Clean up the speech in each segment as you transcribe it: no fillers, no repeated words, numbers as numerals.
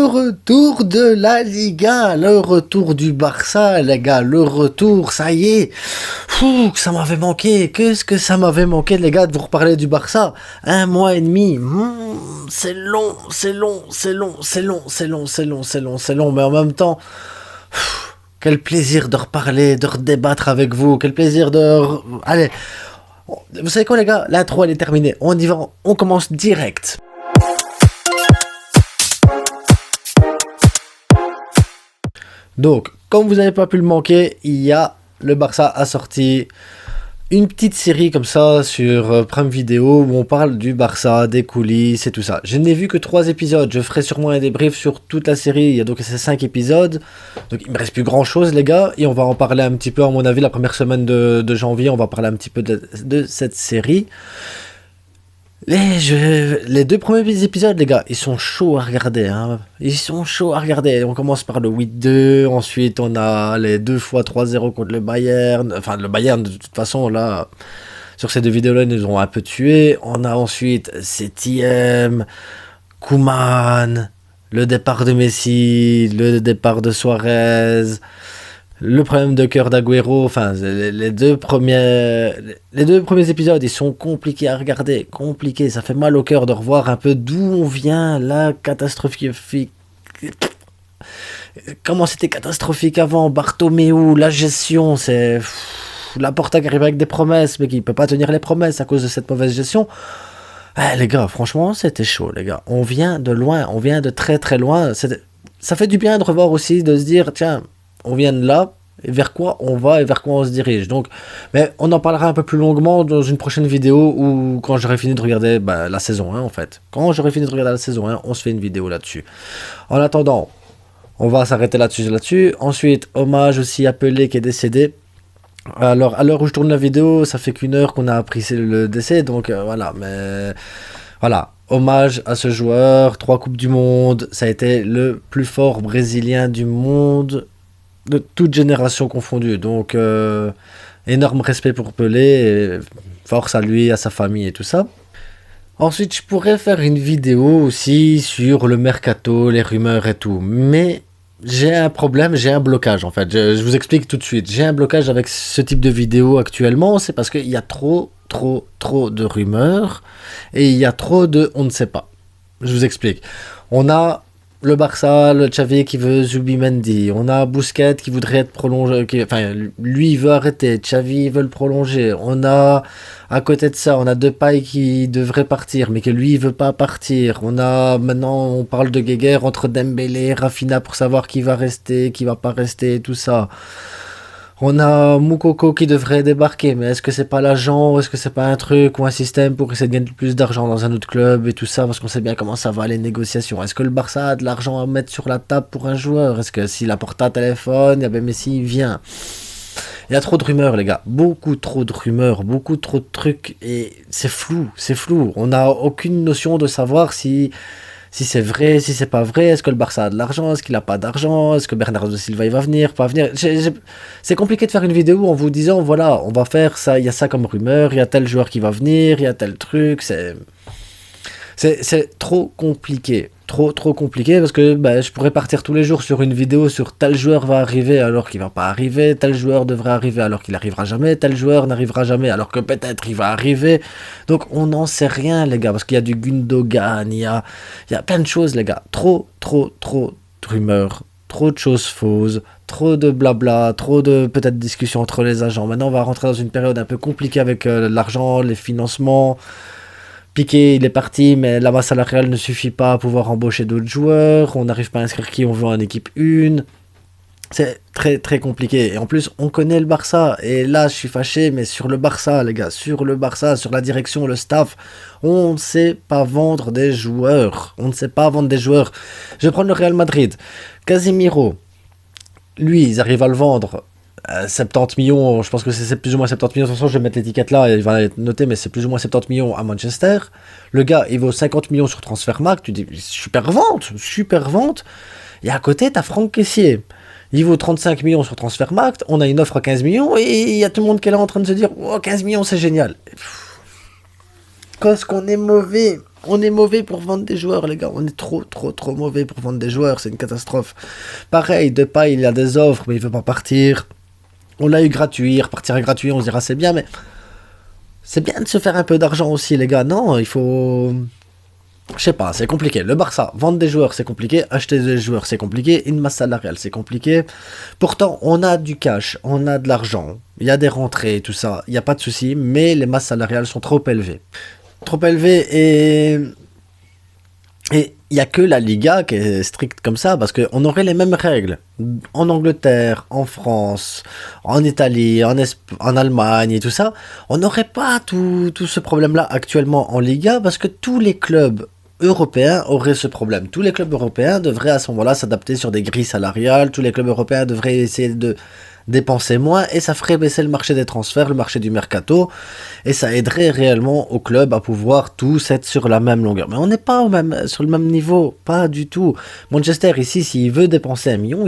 retour de la Liga, le retour du Barça, les gars, le retour, ça y est. Fou, que ça m'avait manqué, qu'est-ce que ça m'avait manqué, les gars, de vous reparler du Barça. 1 mois et demi, c'est long, mais en même temps, quel plaisir de reparler, de redébattre avec vous, quel plaisir de... Allez, vous savez quoi, les gars, l'intro, elle est terminée, on y va, on commence direct. Donc, comme vous n'avez pas pu le manquer, le Barça a sorti une petite série comme ça sur Prime Video où on parle du Barça, des coulisses et tout ça. Je n'ai vu que 3 épisodes, je ferai sûrement un débrief sur toute la série, il y a donc ces 5 épisodes. Donc il me reste plus grand chose, les gars, et on va en parler un petit peu, à mon avis, la première semaine de janvier, on va parler un petit peu de cette série. Les 2 premiers épisodes, les gars, ils sont chauds à regarder, hein. Ils sont chauds à regarder. On commence par le 8-2, ensuite on a les 2 fois 3-0 contre le Bayern. Enfin, le Bayern, de toute façon, là, sur ces 2 vidéos-là, ils nous ont un peu tués. On a ensuite Setien, Koeman, le départ de Messi, le départ de Suarez, le problème de cœur d'Agüero. Enfin, les deux premiers épisodes, ils sont compliqués à regarder, compliqués. Ça fait mal au cœur de revoir un peu d'où on vient, la catastrophique. Comment c'était catastrophique avant, Bartomeu, la gestion, c'est Laporta qui arrive avec des promesses, mais qui peut pas tenir les promesses à cause de cette mauvaise gestion. Les gars, franchement, c'était chaud, les gars. On vient de loin, on vient de très très loin. Ça fait du bien de revoir aussi, de se dire, tiens, on vient de là, et vers quoi on va et vers quoi on se dirige. Donc, mais on en parlera un peu plus longuement dans une prochaine vidéo ou quand j'aurai fini de regarder la saison 1 en fait. Quand j'aurai fini de regarder la saison 1, on se fait une vidéo là-dessus. En attendant, on va s'arrêter là-dessus. Ensuite, hommage aussi à Pelé qui est décédé. Alors, à l'heure où je tourne la vidéo, ça fait qu'1 heure qu'on a appris le décès, donc voilà, mais voilà. Hommage à ce joueur, 3 Coupes du Monde, ça a été le plus fort Brésilien du monde, de toute génération confondue. Donc, énorme respect pour Pelé, et force à lui, à sa famille et tout ça. Ensuite, je pourrais faire une vidéo aussi sur le mercato, les rumeurs et tout. Mais j'ai un problème, j'ai un blocage en fait. Je vous explique tout de suite. J'ai un blocage avec ce type de vidéo actuellement. C'est parce qu'il y a trop de rumeurs et il y a trop de on ne sait pas. Je vous explique. On a le Barça, le Xavi qui veut Zubimendi. On a Busquets qui voudrait être prolongé. Enfin, lui, il veut arrêter. Xavi veut le prolonger. On a, à côté de ça, on a Depay qui devrait partir, mais que lui, il veut pas partir. Maintenant, on parle de guéguerre entre Dembélé et Rafinha pour savoir qui va rester, qui va pas rester, et tout ça. On a Moukoko qui devrait débarquer, mais est-ce que c'est pas l'agent, ou est-ce que c'est pas un truc ou un système pour essayer de gagner plus d'argent dans un autre club et tout ça, parce qu'on sait bien comment ça va les négociations. Est-ce que le Barça a de l'argent à mettre sur la table pour un joueur? Est-ce que si Laporta téléphone, Messi il vient? Il y a trop de rumeurs, les gars, beaucoup trop de rumeurs, beaucoup trop de trucs, et c'est flou. On n'a aucune notion de savoir si c'est vrai, si c'est pas vrai, est-ce que le Barça a de l'argent, est-ce qu'il a pas d'argent, est-ce que Bernardo Silva il va venir, pas venir. C'est compliqué de faire une vidéo en vous disant, voilà, on va faire ça, il y a ça comme rumeur, il y a tel joueur qui va venir, il y a tel truc, c'est trop compliqué. Trop compliqué parce que je pourrais partir tous les jours sur une vidéo sur tel joueur va arriver alors qu'il va pas arriver, tel joueur devrait arriver alors qu'il arrivera jamais, tel joueur n'arrivera jamais alors que peut-être il va arriver. Donc on n'en sait rien, les gars, parce qu'il y a du Gundogan, il y a plein de choses, les gars. Trop de rumeurs, trop de choses fausses, trop de blabla, trop de peut-être discussions entre les agents. Maintenant on va rentrer dans une période un peu compliquée avec l'argent, les financements. Piqué, il est parti, mais la masse salariale ne suffit pas à pouvoir embaucher d'autres joueurs. On n'arrive pas à inscrire qui on veut en équipe 1. C'est très compliqué. Et en plus, on connaît le Barça. Et là, je suis fâché, mais sur le Barça, les gars, sur le Barça, sur la direction, le staff, on ne sait pas vendre des joueurs. Je vais prendre le Real Madrid. Casemiro, lui, ils arrivent à le vendre. 70 millions, je pense que c'est plus ou moins 70 millions, de toute façon je vais mettre l'étiquette là, il va être noté, mais c'est plus ou moins 70 millions à Manchester. Le gars, il vaut 50 millions sur Transfermarkt, tu dis, super vente. Et à côté, t'as Franck Kessié, il vaut 35 millions sur Transfermarkt, on a une offre à 15 millions, et il y a tout le monde qui est là en train de se dire, oh 15 millions c'est génial. Qu'est-ce qu'on est mauvais. On est mauvais pour vendre des joueurs, les gars. On est trop, trop, trop mauvais pour vendre des joueurs. C'est une catastrophe. Pareil, Depay, il a des offres, mais il veut pas partir. On l'a eu gratuit, il repartira gratuit, on se dira c'est bien, mais c'est bien de se faire un peu d'argent aussi, les gars. Non, il faut... Je sais pas, c'est compliqué. Le Barça, vendre des joueurs, c'est compliqué. Acheter des joueurs, c'est compliqué. Une masse salariale, c'est compliqué. Pourtant, on a du cash, on a de l'argent. Il y a des rentrées, tout ça. Il n'y a pas de souci, mais les masses salariales sont trop élevées. Trop élevées et il n'y a que la Liga qui est stricte comme ça, parce qu'on aurait les mêmes règles en Angleterre, en France, en Italie, en Allemagne et tout ça. On n'aurait pas tout ce problème-là actuellement en Liga, parce que tous les clubs européens auraient ce problème. Tous les clubs européens devraient à ce moment-là s'adapter sur des grilles salariales, tous les clubs européens devraient essayer de dépenser moins, et ça ferait baisser le marché des transferts, le marché du mercato, et ça aiderait réellement au club à pouvoir tous être sur la même longueur. Mais on n'est pas sur le même niveau, pas du tout. Manchester ici, s'il veut dépenser 1 million,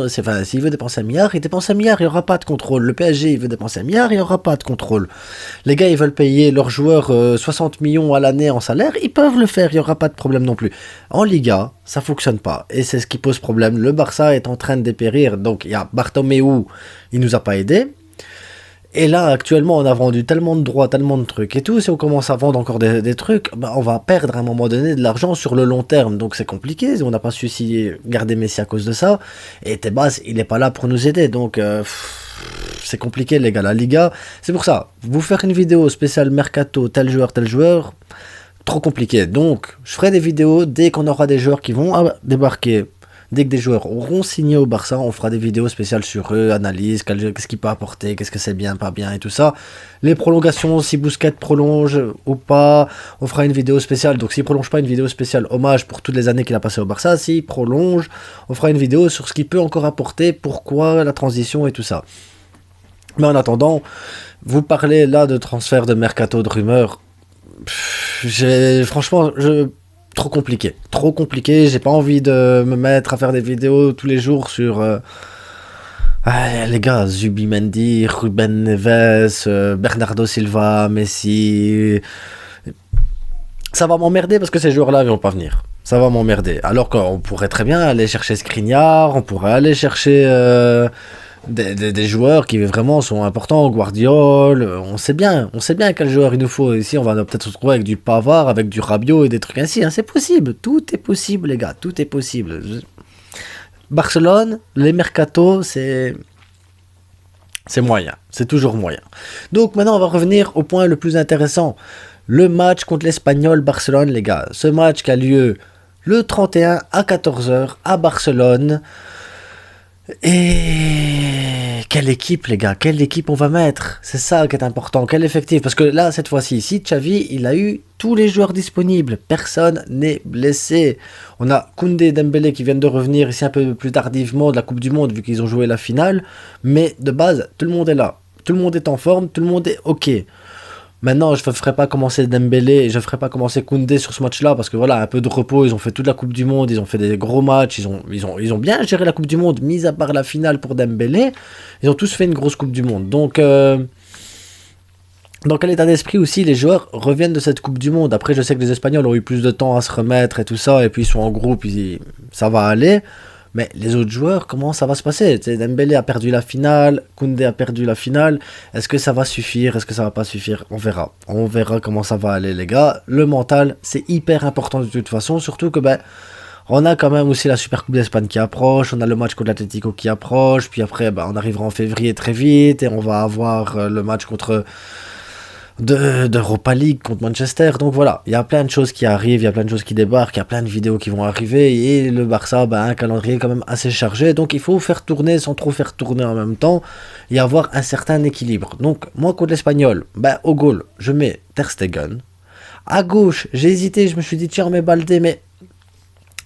s'il veut dépenser 1 milliard, il dépense 1 milliard, il n'y aura pas de contrôle. Le PSG, il veut dépenser 1 milliard, il n'y aura pas de contrôle. Les gars, ils veulent payer leurs joueurs 60 millions à l'année en salaire, ils peuvent le faire, il n'y aura pas de problème non plus. En Liga, ça fonctionne pas, et c'est ce qui pose problème. Le Barça est en train de dépérir, donc il y a Bartomeu, il nous a pas aidé. Et là, actuellement, on a vendu tellement de droits, tellement de trucs et tout. Si on commence à vendre encore des trucs, bah, on va perdre à un moment donné de l'argent sur le long terme. Donc c'est compliqué. On n'a pas su si garder Messi à cause de ça. Et Tebas, il n'est pas là pour nous aider. Donc c'est compliqué, les gars. La Liga, c'est pour ça. Vous faire une vidéo spéciale mercato, tel joueur, trop compliqué. Donc je ferai des vidéos dès qu'on aura des joueurs qui vont débarquer. Dès que des joueurs auront signé au Barça, on fera des vidéos spéciales sur eux, analyse, qu'est-ce qu'il peut apporter, qu'est-ce que c'est bien, pas bien et tout ça. Les prolongations, si Busquets prolonge ou pas, on fera une vidéo spéciale. Donc s'il prolonge pas, une vidéo spéciale hommage pour toutes les années qu'il a passé au Barça. S'il prolonge, on fera une vidéo sur ce qu'il peut encore apporter, pourquoi la transition et tout ça. Mais en attendant, vous parlez là de transfert, de mercato, de rumeurs. Franchement, trop compliqué, j'ai pas envie de me mettre à faire des vidéos tous les jours sur les gars, Zubimendi, Ruben Neves, Bernardo Silva, Messi. Ça va m'emmerder parce que ces joueurs-là ils vont pas venir. Ça va m'emmerder. Alors qu'on pourrait très bien aller chercher Skriniar, on pourrait aller chercher des joueurs qui vraiment sont importants, Guardiol, on sait bien quel joueur il nous faut. Ici, on va peut-être se retrouver avec du Pavard, avec du Rabiot et des trucs ainsi. Hein. C'est possible, tout est possible, les gars, tout est possible. Barcelone, les mercatos, c'est moyen, c'est toujours moyen. Donc maintenant, on va revenir au point le plus intéressant. Le match contre l'Espagnol Barcelone, les gars. Ce match qui a lieu le 31 à 14h à Barcelone. Et quelle équipe, les gars, quelle équipe on va mettre? C'est ça qui est important, quel effectif? Parce que là, cette fois-ci, ici, Xavi, il a eu tous les joueurs disponibles, personne n'est blessé. On a Koundé et Dembélé qui viennent de revenir ici un peu plus tardivement de la Coupe du Monde, vu qu'ils ont joué la finale, mais de base, tout le monde est là, tout le monde est en forme, tout le monde est ok. Maintenant, je ne ferai pas commencer Dembélé et je ne ferai pas commencer Koundé sur ce match-là parce que voilà, un peu de repos, ils ont fait toute la Coupe du Monde, ils ont fait des gros matchs, ils ont bien géré la Coupe du Monde, mis à part la finale pour Dembélé, ils ont tous fait une grosse Coupe du Monde. Donc, dans quel état d'esprit aussi les joueurs reviennent de cette Coupe du Monde? Après, je sais que les Espagnols ont eu plus de temps à se remettre et tout ça, et puis ils sont en groupe, ça va aller. Mais les autres joueurs, comment ça va se passer? Dembélé a perdu la finale, Koundé a perdu la finale. Est-ce que ça va suffire? Est-ce que ça va pas suffire? On verra. On verra comment ça va aller, les gars. Le mental, c'est hyper important de toute façon. Surtout que, on a quand même aussi la Super Coupe d'Espagne qui approche. On a le match contre l'Atlético qui approche. Puis après, on arrivera en février très vite. Et on va avoir le match d'Europa League contre Manchester. Donc voilà, il y a plein de choses qui arrivent, il y a plein de choses qui débarquent, il y a plein de vidéos qui vont arriver, et le Barça a un calendrier quand même assez chargé, donc il faut faire tourner sans trop faire tourner en même temps, et avoir un certain équilibre. Donc moi contre l'Espagnol, au goal, je mets Ter Stegen. À gauche, j'ai hésité, je me suis dit tiens, on met Baldé, mais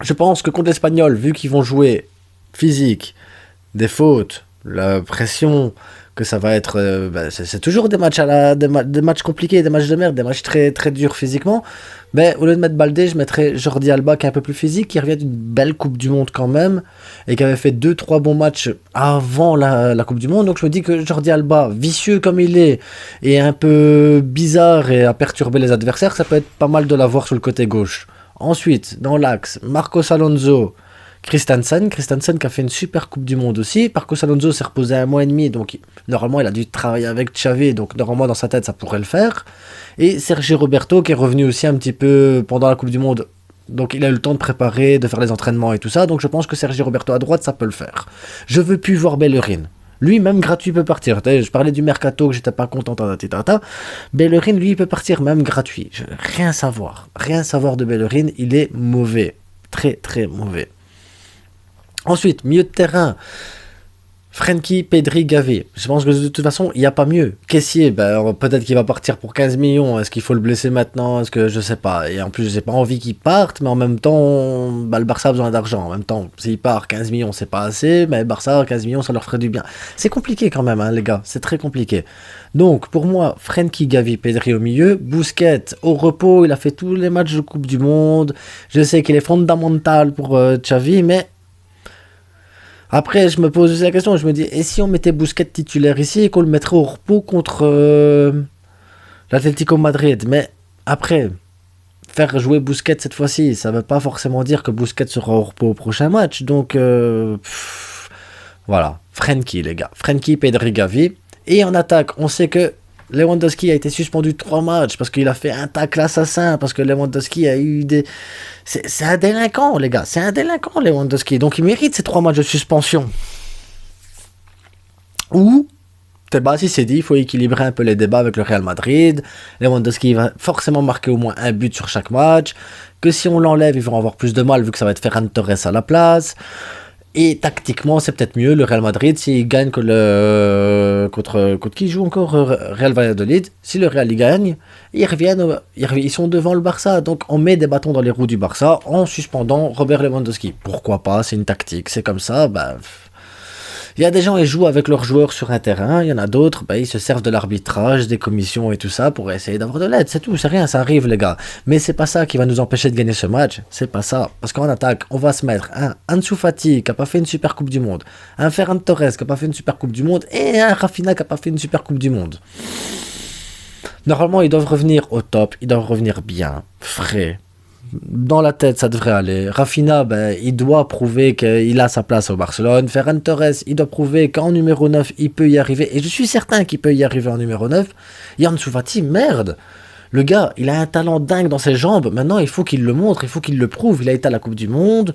je pense que contre l'Espagnol, vu qu'ils vont jouer physique, des fautes, la pression, que ça va être c'est toujours des matchs des matchs compliqués, des matchs de merde, des matchs très très durs physiquement. Mais au lieu de mettre Baldé, je mettrais Jordi Alba qui est un peu plus physique, qui revient d'une belle Coupe du Monde quand même, et qui avait fait deux trois bons matchs avant la Coupe du Monde. Donc je me dis que Jordi Alba, vicieux comme il est, et un peu bizarre et à perturber les adversaires, ça peut être pas mal de l'avoir sur le côté gauche. Ensuite, dans l'axe, Marcos Alonso, Christensen qui a fait une super Coupe du Monde aussi. Marcos Alonso s'est reposé un mois et demi, donc normalement il a dû travailler avec Xavi, donc normalement dans sa tête ça pourrait le faire. Et Sergi Roberto qui est revenu aussi un petit peu pendant la Coupe du Monde, donc il a eu le temps de préparer, de faire les entraînements et tout ça, donc je pense que Sergi Roberto à droite ça peut le faire. Je veux plus voir Bellerin. Lui, même gratuit, peut partir. Je parlais du mercato que j'étais pas content. Bellerin, lui, il peut partir même gratuit. Rien savoir. Rien savoir de Bellerin. Il est mauvais. Très, très mauvais. Ensuite, milieu de terrain. Frenkie, Pedri, Gavi. Je pense que de toute façon, il n'y a pas mieux. Caissier, ben, peut-être qu'il va partir pour 15 millions. Est-ce qu'il faut le blesser maintenant? Est-ce que je sais pas. Et en plus, j'ai pas envie qu'il parte, mais en même temps, ben, le Barça a besoin d'argent. En même temps, s'il part 15 millions, c'est pas assez, mais Barça, 15 millions, ça leur ferait du bien. C'est compliqué quand même, hein, les gars. C'est très compliqué. Donc, pour moi, Frenkie, Gavi, Pedri au milieu. Busquets, au repos, il a fait tous les matchs de Coupe du Monde. Je sais qu'il est fondamental pour Xavi, mais après, je me pose aussi la question, je me dis, et si on mettait Busquets titulaire ici et qu'on le mettrait au repos contre l'Atlético Madrid? Mais après, faire jouer Busquets cette fois-ci, ça ne veut pas forcément dire que Busquets sera au repos au prochain match. Donc, voilà, Frenkie les gars, Frenkie, Pedri, Gavi. Et en attaque, on sait que Lewandowski a été suspendu 3 matchs parce qu'il a fait un tacle assassin, parce que Lewandowski a eu des... C'est un délinquant, les gars. C'est un délinquant, Lewandowski. Donc, il mérite ces 3 matchs de suspension. Ou, Tebas, s'est dit, il faut équilibrer un peu les débats avec le Real Madrid. Lewandowski va forcément marquer au moins un but sur chaque match. Que si on l'enlève, ils vont avoir plus de mal vu que ça va être Ferran Torres à la place. Et tactiquement, c'est peut-être mieux le Real Madrid s'il gagne que contre qui joue encore Real Valladolid. Si le Real y gagne, ils sont devant le Barça. Donc on met des bâtons dans les roues du Barça en suspendant Robert Lewandowski. Pourquoi pas? C'est une tactique, c'est comme ça. Il y a des gens qui jouent avec leurs joueurs sur un terrain, il y en a d'autres, ils se servent de l'arbitrage, des commissions et tout ça pour essayer d'avoir de l'aide, c'est tout, c'est rien, ça arrive les gars. Mais c'est pas ça qui va nous empêcher de gagner ce match, c'est pas ça. Parce qu'en attaque, on va se mettre un Ansu Fati qui a pas fait une super Coupe du Monde, un Ferran Torres qui a pas fait une super Coupe du Monde et un Rafinha qui a pas fait une super Coupe du Monde. Normalement, ils doivent revenir au top, ils doivent revenir bien, frais. Dans la tête, ça devrait aller. Rafinha, il doit prouver qu'il a sa place au Barcelone. Ferran Torres, il doit prouver qu'en numéro 9, il peut y arriver. Et je suis certain qu'il peut y arriver en numéro 9. Ansu Fati, merde. Le gars, il a un talent dingue dans ses jambes. Maintenant, il faut qu'il le montre, il faut qu'il le prouve. Il a été à la Coupe du Monde.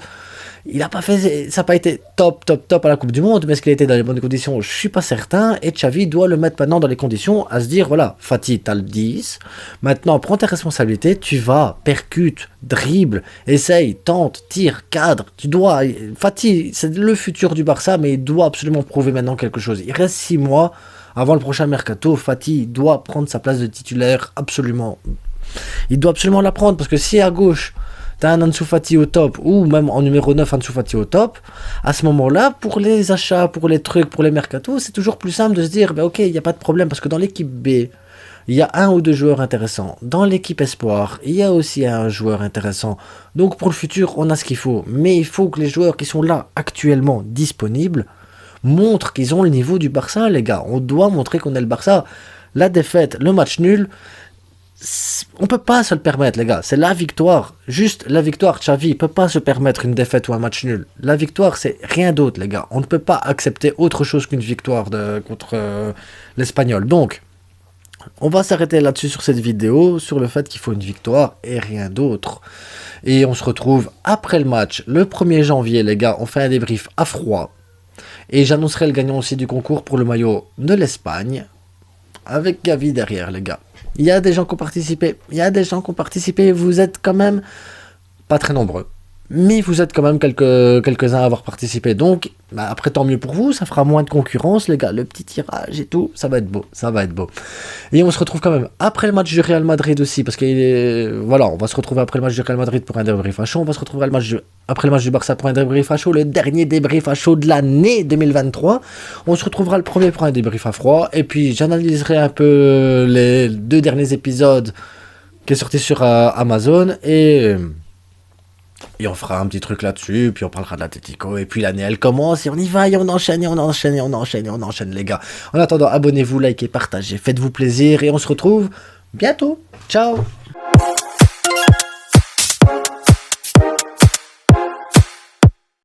Il a pas fait, ça n'a pas été top à la Coupe du Monde, mais est-ce qu'il a été dans les bonnes conditions? Je suis pas certain, et Xavi doit le mettre maintenant dans les conditions à se dire, voilà, Fati, t'as le 10, maintenant prends tes responsabilités, tu vas, percute, dribble, essaye, tente, tire, cadre, Fati, c'est le futur du Barça, mais il doit absolument prouver maintenant quelque chose. Il reste 6 mois avant le prochain mercato, Fati doit prendre sa place de titulaire, absolument. Il doit absolument la prendre, parce que si à gauche, t'as un Ansu Fati au top, ou même en numéro 9 Ansu Fati au top, à ce moment-là, pour les achats, pour les trucs, pour les mercatos, c'est toujours plus simple de se dire, ok, il n'y a pas de problème, parce que dans l'équipe B, il y a 1 ou 2 joueurs intéressants. Dans l'équipe Espoir, il y a aussi un joueur intéressant. Donc pour le futur, on a ce qu'il faut. Mais il faut que les joueurs qui sont là, actuellement disponibles, montrent qu'ils ont le niveau du Barça, les gars. On doit montrer qu'on est le Barça. La défaite, le match nul, on peut pas se le permettre, les gars. C'est la victoire, juste la victoire. Xavi peut pas se permettre une défaite ou un match nul. La victoire, c'est rien d'autre, les gars. On ne peut pas accepter autre chose qu'une victoire contre l'Espagnol. Donc, on va s'arrêter là-dessus sur cette vidéo, sur le fait qu'il faut une victoire et rien d'autre. Et on se retrouve après le match, le 1er janvier, les gars. On fait un débrief à froid. Et j'annoncerai le gagnant aussi du concours pour le maillot de l'Espagne, avec Gavi derrière, les gars. Il y a des gens qui ont participé, vous êtes quand même pas très nombreux. Mais vous êtes quand même quelques-uns à avoir participé. Donc, après, tant mieux pour vous, ça fera moins de concurrence, les gars. Le petit tirage et tout, ça va être beau, Et on se retrouve quand même après le match du Real Madrid aussi, parce que, voilà, on va se retrouver après le match du Real Madrid pour un débrief à chaud. On va se retrouver après le match du Barça pour un débrief à chaud, le dernier débrief à chaud de l'année 2023. On se retrouvera le premier pour un débrief à froid. Et puis, j'analyserai un peu les 2 derniers épisodes qui est sorti sur Amazon et on fera un petit truc là-dessus, puis on parlera de l'Atlético, et puis l'année elle commence, et on y va, et on enchaîne, et on enchaîne, et on enchaîne, et on enchaîne les gars. En attendant, abonnez-vous, likez, partagez, faites-vous plaisir, et on se retrouve bientôt. Ciao!